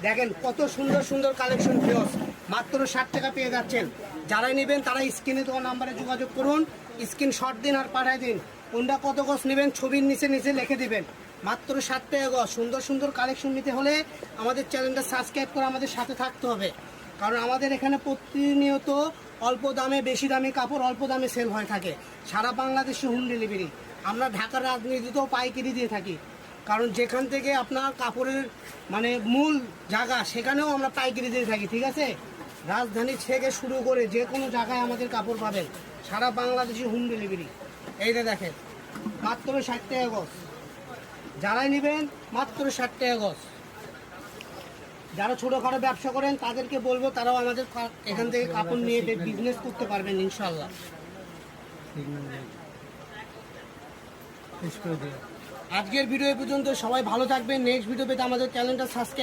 দেখেন কত সুন্দর সুন্দর কালেকশন ফিরোজ, মাত্র 60 টাকা পেয়ে যাচ্ছেন। যারাই নেবেন তারা স্ক্রিনে দেওয়া নাম্বারে যোগাযোগ করুন, স্ক্রিনশট দিন আর পাঠিয়ে দিন। কোনটা কত গজ নেবেন ছবির নিচে নিচে লিখে দিবেন। মাত্র 60 টাকা গজ। সুন্দর সুন্দর কালেকশন নিতে হলে আমাদের চ্যানেলটা সাবস্ক্রাইব করে আমাদের সাথে থাকতে হবে, কারণ আমাদের এখানে প্রতিনিয়ত অল্প দামে বেশি দামি কাপড় অল্প দামে সেল হয়ে থাকে। সারা বাংলাদেশে হোম ডেলিভারি। আমরা ঢাকার রাজনীতিতেও পাইকারি দিয়ে থাকি, কারণ যেখান থেকে আপনার কাপড়ের মানে মূল জায়গা সেখানেও আমরা পাইকারি দিয়ে থাকি। ঠিক আছে, রাজধানী থেকে শুরু করে যে কোনো জায়গায় আমাদের কাপড় পাবেন, সারা বাংলাদেশে হোম ডেলিভারি। এইটা দেখেন মাত্র 60 টাকা গজ। যারাই নেবেন মাত্র 60 টাকা গজ। যারা ছোটোখাটো ব্যবসা করেন তাদেরকে বলবো তারাও আমাদের এখান থেকে কাপড় নিয়ে বিজনেস করতে পারবেন ইনশাল্লাহ। আজকের ভিডিও পর্যন্ত, সবাই ভালো থাকবেন। নেক্সট ভিডিও পেতে আমাদের চ্যানেলটা সাবস্ক্রাইব